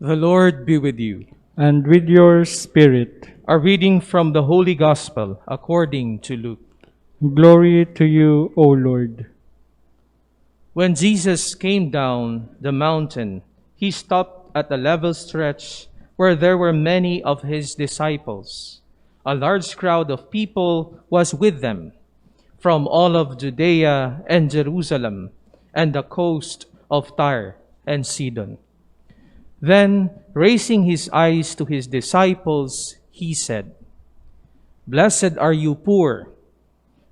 The Lord be with you. And with your spirit. A reading from the Holy Gospel according to Luke. Glory to you, O Lord. When Jesus came down the mountain, he stopped at a level stretch where there were many of his disciples. A large crowd of people was with them, from all of Judea and Jerusalem, and the coast of Tyre and Sidon. Then, raising his eyes to his disciples, he said, "Blessed are you poor,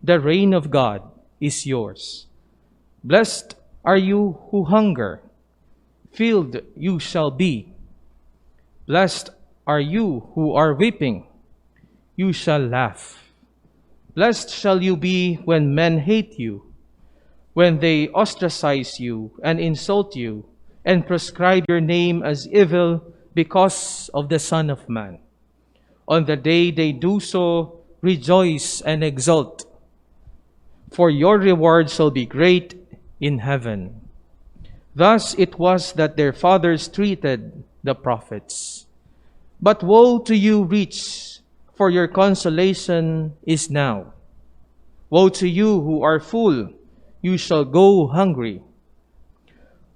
the reign of God is yours. Blessed are you who hunger, filled you shall be. Blessed are you who are weeping, you shall laugh. Blessed shall you be when men hate you, when they ostracize you and insult you, and prescribe your name as evil because of the Son of Man. On the day they do so, rejoice and exult, for your reward shall be great in heaven. Thus it was that their fathers treated the prophets. But woe to you, rich, for your consolation is now. Woe to you who are full, you shall go hungry.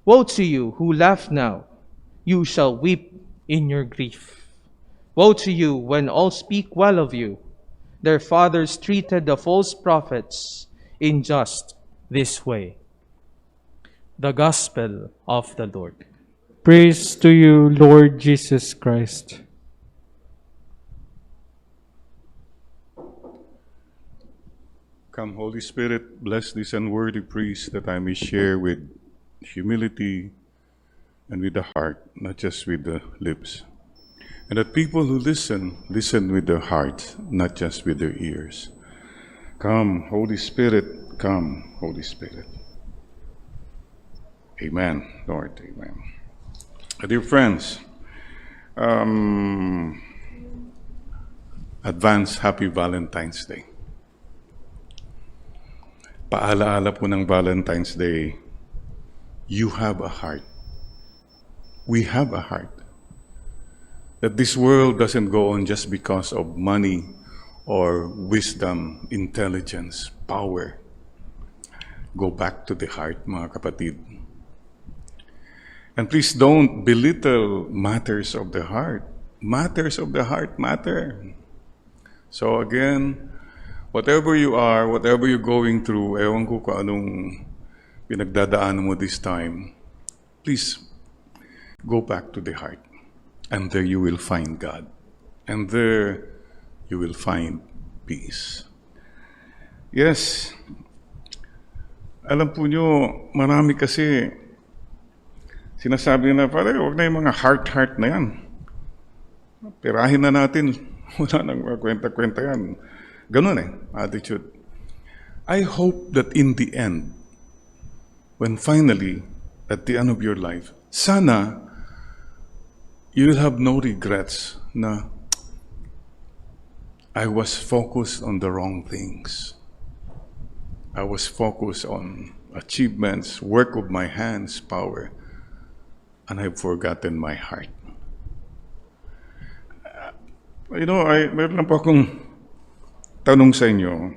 Woe to you who laugh now, you shall weep in your grief. Woe to you when all speak well of you. Their fathers treated the false prophets in just this way." The Gospel of the Lord. Praise to you, Lord Jesus Christ. Come, Holy Spirit, bless this unworthy priest that I may share with humility and with the heart, not just with the lips. And that people who listen with their heart, not just with their ears. Come, Holy Spirit, come, Holy Spirit. Amen, Lord, amen. Dear friends, advance Happy Valentine's Day. Paalaala po ng Valentine's Day, you have a heart. We have a heart. That this world doesn't go on just because of money or wisdom, intelligence, power. Go back to the heart, mga kapatid. And please don't belittle matters of the heart. Matters of the heart matter. So again, whatever you are, whatever you're going through, ewan ko kung anong pinagdadaanan mo this time, please go back to the heart. And there you will find God. And there you will find peace. Yes, alam po nyo, marami kasi sinasabi na, Father, huwag na yung mga heart na yan. Pirahin na natin. Wala nang kwenta-kwenta yan. Ganun attitude. I hope that in the end, when finally, at the end of your life, sana, you will have no regrets na I was focused on the wrong things. I was focused on achievements, work of my hands, power, and I've forgotten my heart. Meron lang po akong tanong sa inyo.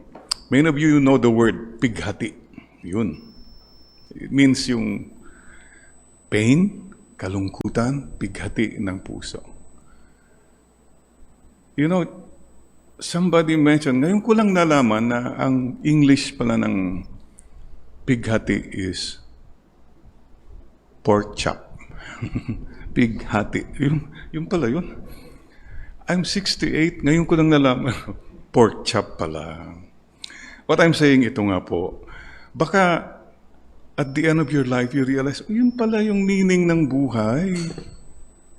Many of you know the word pighati. Yun. It means yung pain, kalungkutan, pighati ng puso. Somebody mentioned, ngayon ko lang nalaman na ang English pala ng pighati is pork chop. Pighati. Yung pala yun. I'm 68, ngayon ko lang nalaman, pork chop pala. What I'm saying, ito nga po, baka at the end of your life, you realize, yun pala yung meaning ng buhay.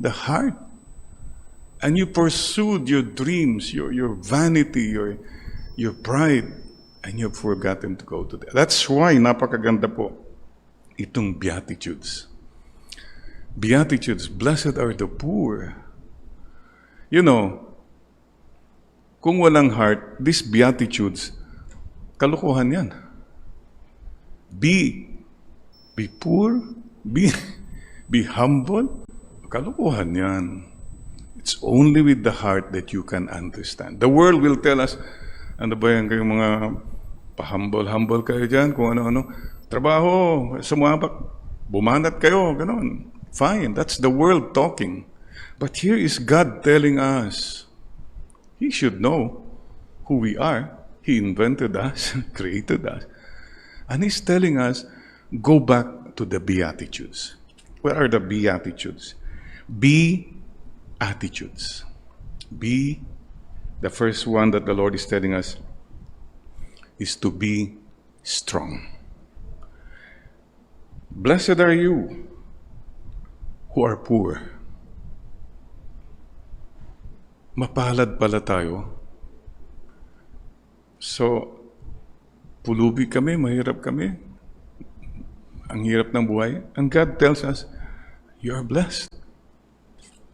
The heart. And you pursued your dreams, your vanity, your pride, and you've forgotten to go to that. That's why napakaganda po itong Beatitudes. Beatitudes, blessed are the poor. Kung walang heart, these Beatitudes, kalokohan yan. Be poor, be humble, Kalokohan yan. It's only with the heart that you can understand. The world will tell us, ano ba yan kayong mga pahambol-hambol kayo dyan, kung ano-ano. Trabaho, sumabak, bumanat kayo, gano'n. Fine, that's the world talking. But here is God telling us, He should know who we are. He invented us, created us. And He's telling us, go back to the Beatitudes. What are the Beatitudes? Beatitudes. Be, the first one that the Lord is telling us, is to be strong. Blessed are you who are poor. Mapalad pala tayo. So, pulubi kami, mahirap kami. Ang hirap ng buhay. And God tells us, you are blessed.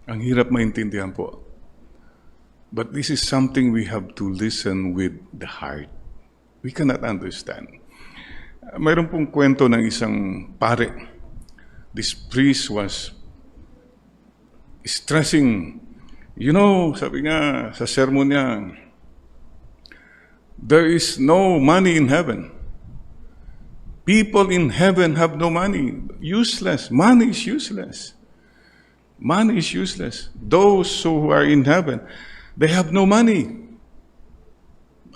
Ang hirap maintindihan po. But this is something we have to listen with the heart. We cannot understand. Mayroon pong kwento ng isang pare. This priest was stressing. You know, sabi nga sa sermon niya, there is no money in heaven. People in heaven have no money. Useless. Money is useless. Money is useless. Those who are in heaven, they have no money.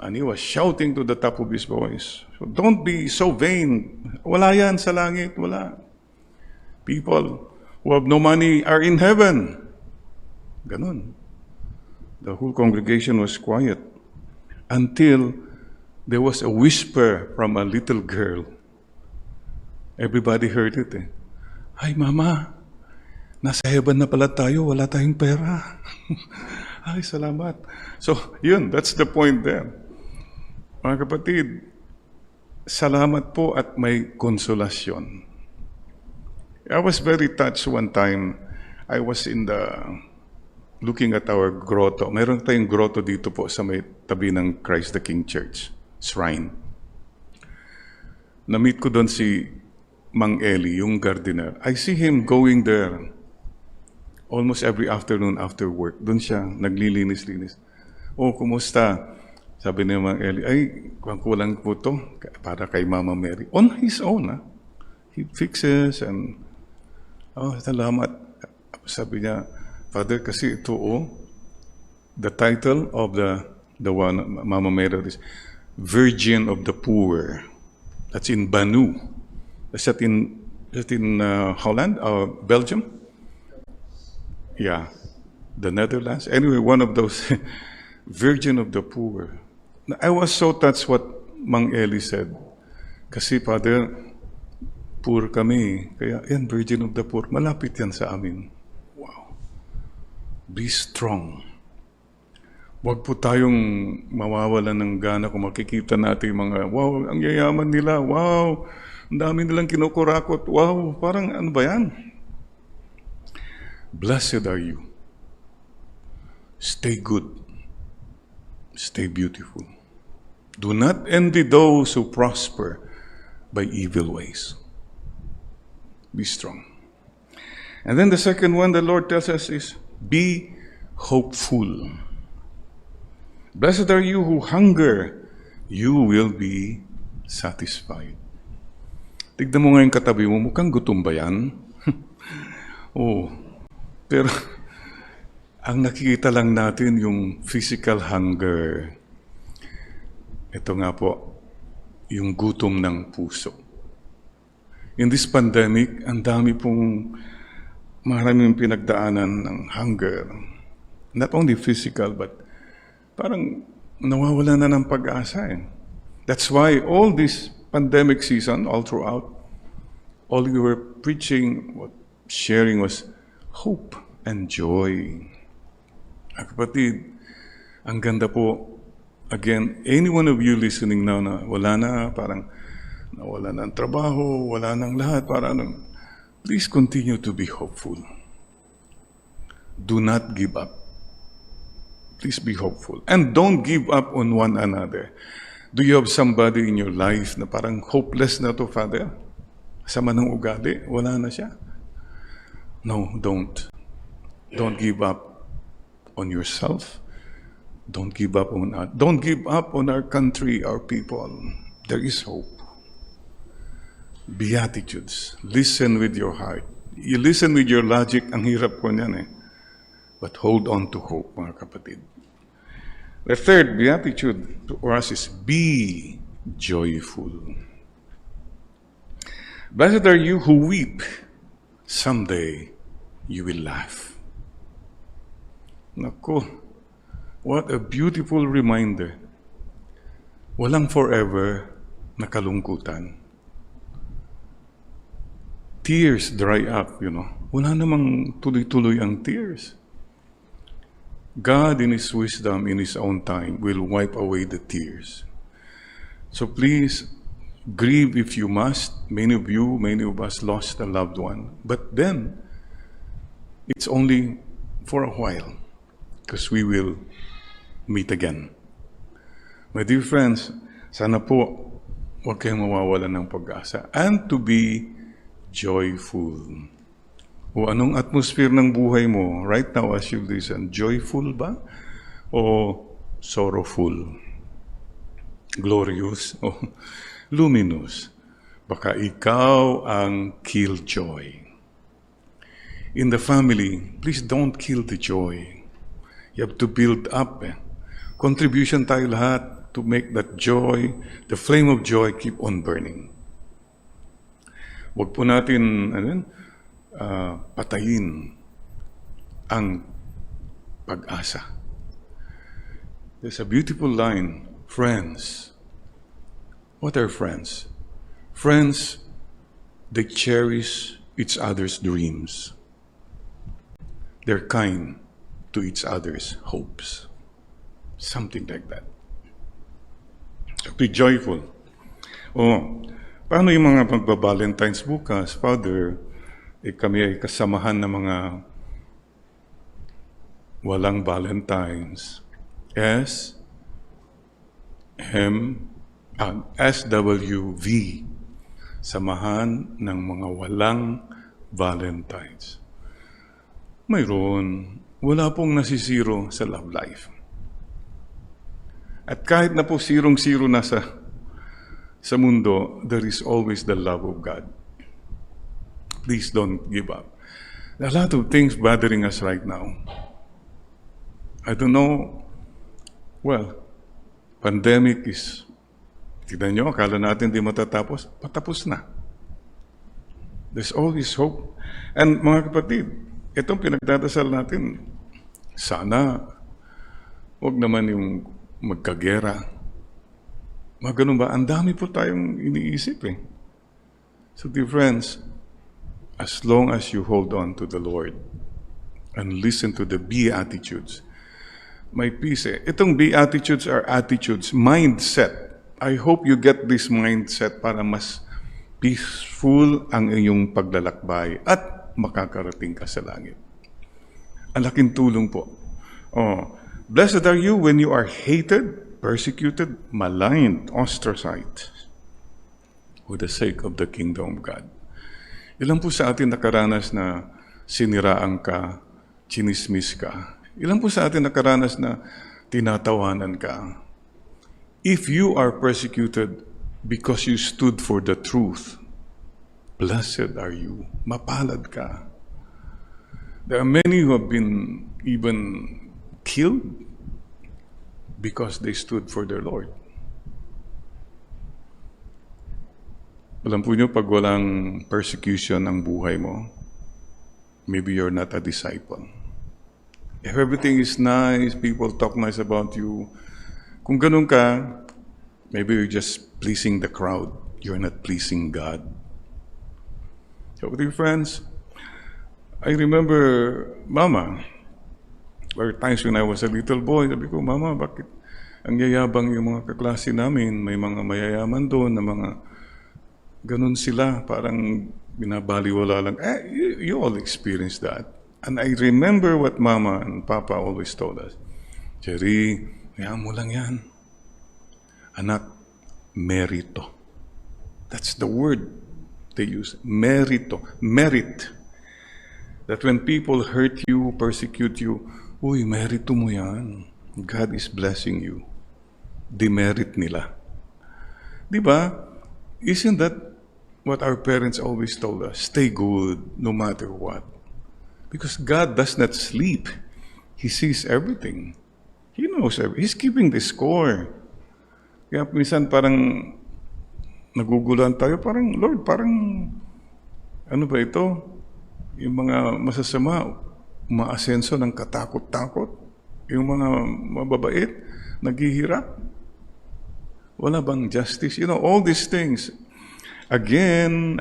And he was shouting to the top of his voice. So don't be so vain. Wala yan sa langit. Wala. People who have no money are in heaven. Ganon. The whole congregation was quiet until there was a whisper from a little girl. Everybody heard it. Ay, Mama, nasa heaven na pala tayo, wala tayong pera. Ay, salamat. So, yun, that's the point there. Mga kapatid, salamat po at may konsolasyon. I was very touched one time. I was looking at our grotto. Meron tayong grotto dito po sa may tabi ng Christ the King Church, shrine. Na-meet ko doon si Mang Eli, yung gardener. I see him going there almost every afternoon after work. Doon siya, naglilinis-linis. Oh, kumusta? Sabi ni Mang Eli, ay, kulang po to para kay Mama Mary. On his own, ha? He fixes and, oh, salamat. Sabi niya, Father, kasi ito, the title of the one, Mama Mary, is Virgin of the Poor. That's in Banu. Is that in Holland or Belgium? Yeah, the Netherlands. Anyway, one of those Virgin of the Poor. I was so touched what Mang Eli said. Kasi, Father, poor kami. Kaya, yan, Virgin of the Poor. Malapit yan sa amin. Wow. Be strong. Huwag po tayong mawawalan ng gana kung makikita natin yung mga, wow, ang yayaman nila. Wow, ang dami nilang kinukurakot. Wow, parang ano ba yan? Blessed are you. Stay good. Stay beautiful. Do not envy those who prosper by evil ways. Be strong. And then the second one the Lord tells us is, be hopeful. Blessed are you who hunger, you will be satisfied. Tignan mo ngayon katabi mo, mukhang gutom ba yan? Oh, pero ang nakikita lang natin yung physical hunger. Ito nga po, yung gutom ng puso. In this pandemic, ang dami pong maraming pinagdaanan ng hunger. Not only physical, but parang nawawala na ng pag-asa eh. That's why all this pandemic season, all throughout, all we were preaching, sharing was hope and joy. Kapatid, ang ganda po. Again, any one of you listening now na wala na, parang nawala na ang trabaho, wala nang lahat, parang please continue to be hopeful. Do not give up. Please be hopeful. And don't give up on one another. Do you have somebody in your life na parang hopeless na to, Father? Sama ng ugali, wala na siya? No, don't. Don't give up on yourself. Don't give up on us. Don't give up on our country, our people. There is hope. Beatitudes. Listen with your heart. You listen with your logic, ang hirap ko niyan eh. But hold on to hope, mga kapatid. The third beatitude for us is be joyful. Blessed are you who weep. Someday you will laugh. Naku, what a beautiful reminder. Walang forever na kalungkutan. Tears dry up, Wala namang tuloy-tuloy ang tears. God in His wisdom, in His own time, will wipe away the tears. So please, grieve if you must. Many of us lost a loved one. But then, it's only for a while, because we will meet again. My dear friends, sana po huwag kayong mawawalan ng pag-asa. And to be joyful. O anong atmosphere ng buhay mo right now as you listen? Joyful ba? O sorrowful? Glorious? O luminous? Baka ikaw ang killjoy. In the family, please don't kill the joy. You have to build up. Contribution tayo lahat to make that joy, the flame of joy, keep on burning. Huwag po natin patayin ang pag-asa. There's a beautiful line, friends. What are friends? Friends, they cherish each other's dreams. They're kind to each other's hopes. Something like that. So be joyful. Paano yung mga magba-Valentine's bukas? Father, kami ay kasamahan ng mga walang Valentines. SWV. Samahan ng mga walang Valentines. Mayroon, wala pong nasisiro sa love life. At kahit na po sirong-siro na sa mundo, there is always the love of God. Please don't give up. There are a lot of things bothering us right now. I don't know. Well, pandemic is, tignan nyo, akala natin di matatapos, patapos na. There's always hope. And mga kapatid, itong pinagdadasal natin, sana, huwag naman yung magkagera. Ganun ba? Ang dami po tayong iniisip eh. So dear friends, as long as you hold on to the Lord and listen to the Beatitudes, may peace eh. Itong Beatitudes are attitudes, mindset. I hope you get this mindset para mas peaceful ang iyong paglalakbay at makakarating ka sa langit. Ang laking tulong po. Blessed are you when you are hated, persecuted, maligned, ostracized for the sake of the kingdom of God. Ilan po sa atin nakaranas na siniraan ka, chinismis ka? Ilan po sa atin nakaranas na tinatawanan ka? If you are persecuted because you stood for the truth, blessed are you. Mapalad ka. There are many who have been even killed because they stood for their Lord. Alam po nyo, pag walang persecution ang buhay mo, maybe you're not a disciple. If everything is nice, people talk nice about you, kung ganun ka, maybe you're just pleasing the crowd. You're not pleasing God. So, dear friends, I remember Mama. There were times when I was a little boy, sabi ko, Mama, bakit ang yayabang yung mga kaklase namin? May mga mayayaman doon na mga ganun sila, parang binabaliwala lang. You all experienced that. And I remember what Mama and Papa always told us. Jerry, hayaan mo lang yan. Anak, merito. That's the word they use. Merito. Merit. That when people hurt you, persecute you, uy, merito mo yan. God is blessing you. Demerit nila. Di ba? Isn't that what our parents always told us? Stay good no matter what. Because God does not sleep. He sees everything. He knows everything. He's keeping the score. Kaya minsan parang naguguluhan tayo, parang, Lord, parang, ano ba ito? Yung mga masasama, umaasenso ng katakot-takot. Yung mga mababait, naghihirap. Wala bang justice? You know, all these things. Again,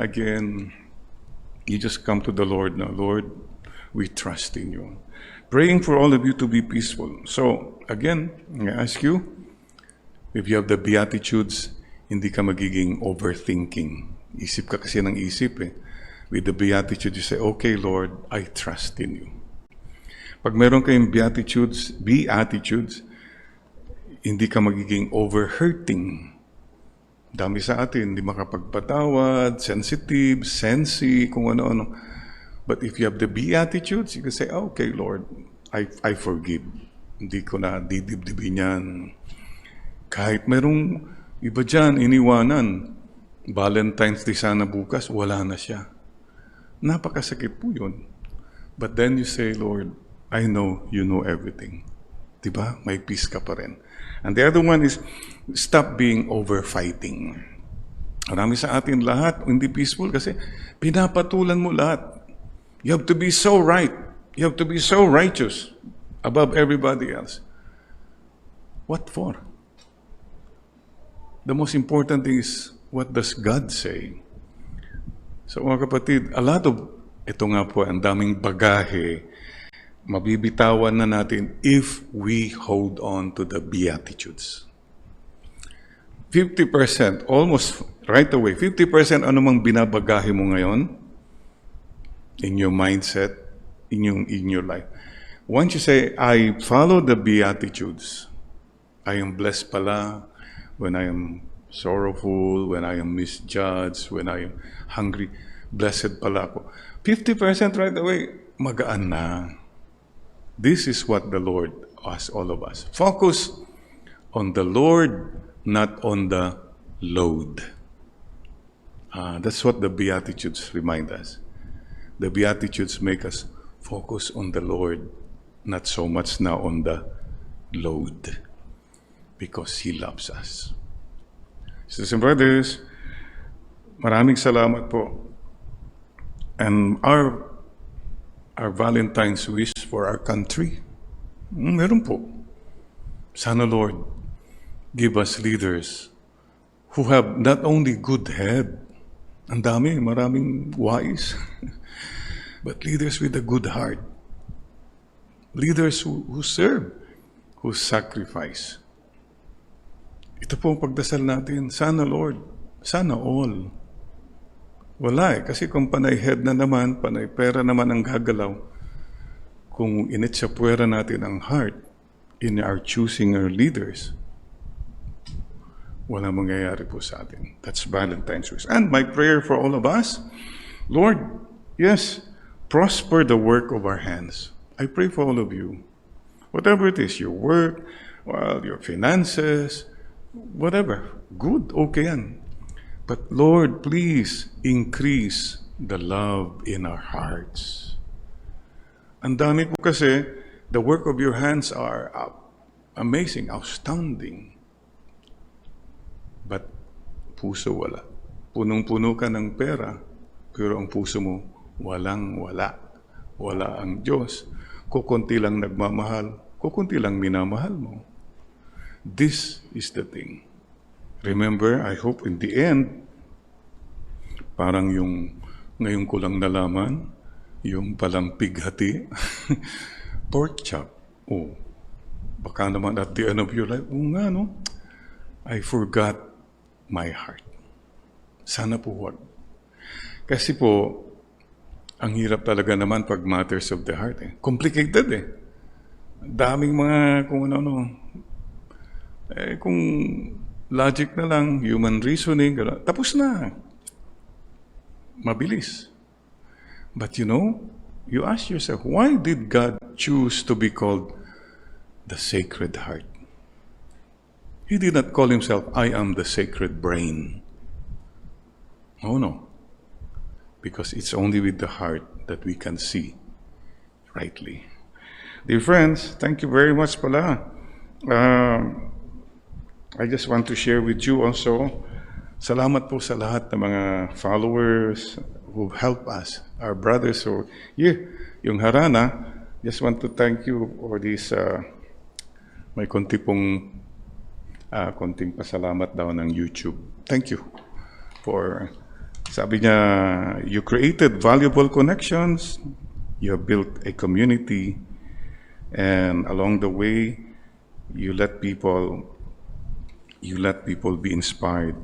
you just come to the Lord now. Lord, we trust in you. Praying for all of you to be peaceful. So, again, I ask you, if you have the Beatitudes, hindi ka magiging overthinking. Isip ka kasi ng isip eh. With the Beatitudes, you say, okay, Lord, I trust in you. Pag meron kayong Beatitudes, hindi ka magiging overhurting. Dami sa atin, hindi makapagpatawad, sensitive, sensi, kung ano-ano. But if you have the Beatitudes, you can say, okay, Lord, I forgive. Hindi ko na didibdibin yan. Kahit merong iba dyan, iniwanan, Valentine's Day sana bukas, wala na siya. Napakasakit po yun. But then you say, Lord, I know you know everything. Diba? May peace ka pa rin. And the other one is, stop being over-fighting. Marami sa atin lahat, hindi peaceful kasi pinapatulan mo lahat. You have to be so right. You have to be so righteous above everybody else. What for? The most important thing is, what does God say? So mga kapatid, ito nga po, ang daming bagahe, mabibitawan na natin if we hold on to the Beatitudes. 50%, almost right away, 50% ano mang binabagahe mo ngayon, in your mindset, in your life. Once you say, I follow the Beatitudes, I am blessed pala when I am sorrowful, when I am misjudged, when I am hungry, blessed pala ako. 50% right away, magaan na. This is what the Lord asks all of us. Focus on the Lord, not on the load. That's what the Beatitudes remind us. The Beatitudes make us focus on the Lord, not so much now on the load, because He loves us. Sisters and brothers, maraming salamat po. And our Valentine's wish for our country, meron po. Sana, Lord, give us leaders who have not only good head, ang dami, maraming wise, but leaders with a good heart. Leaders who serve, who sacrifice. Ito po ang pagdasal natin. Sana, Lord, sana all. Wala kasi kung panay head na naman, panay pera naman ang gagalaw, kung initsapwera natin ang heart in our choosing our leaders, wala mangyayari po sa atin. That's Valentine's wish. And my prayer for all of us, Lord, yes, prosper the work of our hands. I pray for all of you. Whatever it is, your work, your finances, whatever, good, okay yan. But Lord, please increase the love in our hearts. Ang dami po kasi, the work of your hands are amazing, astounding. But puso wala. Punong-puno ka ng pera, pero ang puso mo walang-wala. Wala ang Diyos. Kukunti lang nagmamahal, kukunti lang minamahal mo. This is the thing. Remember, I hope in the end, parang yung ngayon ko lang nalaman, yung palang pighati, pork chop. Oh, baka naman at the end of your life, nga no, I forgot my heart. Sana po wag. Kasi po, ang hirap talaga naman pag matters of the heart. Complicated eh. Daming mga kung ano-ano. Kung logic na lang, human reasoning, tapos na. Mabilis. But you know, you ask yourself, why did God choose to be called the Sacred Heart? He did not call himself, I am the Sacred Brain. Oh no. Because it's only with the heart that we can see rightly. Dear friends, thank you very much pala. I just want to share with you also, salamat po sa lahat ng mga followers who help us, our brothers who here, yung Harana, just want to thank you for this, may konting pasalamat daw ng YouTube. Thank you for, sabi niya, you created valuable connections, you have built a community, and along the way, you let people be inspired.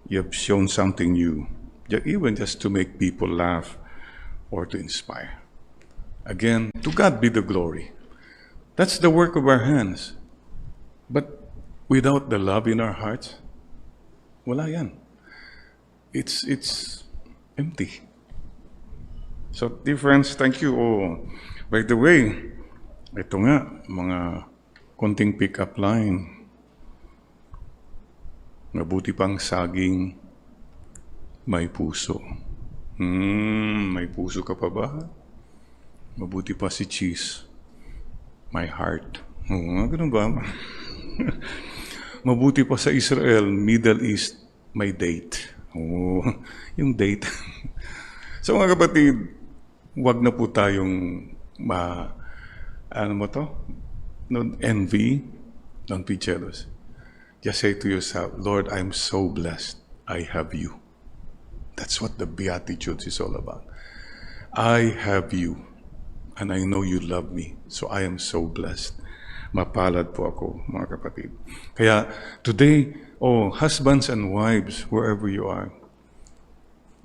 You have shown something new, even just to make people laugh or to inspire. Again, to God be the glory. That's the work of our hands. But without the love in our hearts, wala yan. It's empty. So, dear friends, thank you. Oh, by the way, ito nga, mga konting pick-up line. Mabuti pang saging, may puso. May puso ka pa ba? Mabuti pa si cheese, my heart. Ganun ba? Mabuti pa sa Israel, Middle East, may date. Yung date. So mga kapatid, wag na po tayong don't envy, don't be jealous. Just say to yourself, Lord, I'm so blessed I have you. That's what the Beatitudes is all about. I have you, and I know you love me, so I am so blessed. Mapalad po ako, mga kapatid. Kaya today, husbands and wives, wherever you are,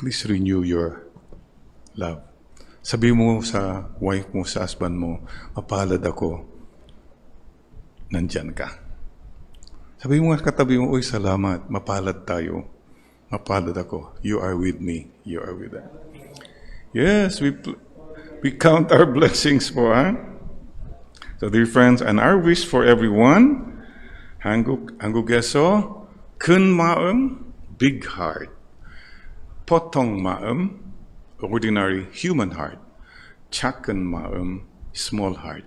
please renew your love. Sabi mo sa wife mo, sa husband mo, mapalad ako, nandyan ka. Sabi mo nga katabi mo, salamat, mapalad tayo. Mapalad ako. You are with me. You are with us. Yes, we count our blessings po, ha? So, dear friends, and our wish for everyone, 한국에서 큰 마음, big heart. 보통 마음, ordinary human heart. 작은 마음, small heart.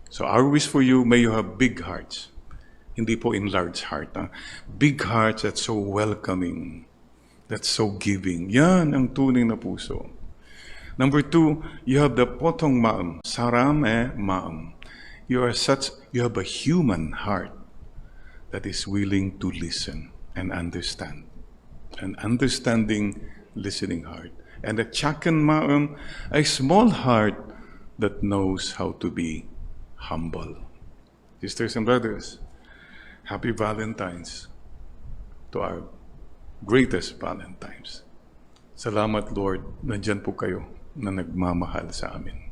So, our wish for you, may you have big hearts. Hindi po enlarged heart. Big hearts that's so welcoming, that's so giving. Yan ang tunay na puso. Number 2, you have the potong maam, sarame maam. You have a human heart that is willing to listen and understand. An understanding, listening heart. And a chakan maam, a small heart that knows how to be humble. Sisters and brothers, Happy Valentine's to our greatest Valentines. Salamat, Lord, nandyan po kayo na nagmamahal sa amin.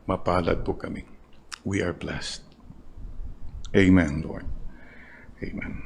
Mapalad po kami. We are blessed. Amen, Lord. Amen.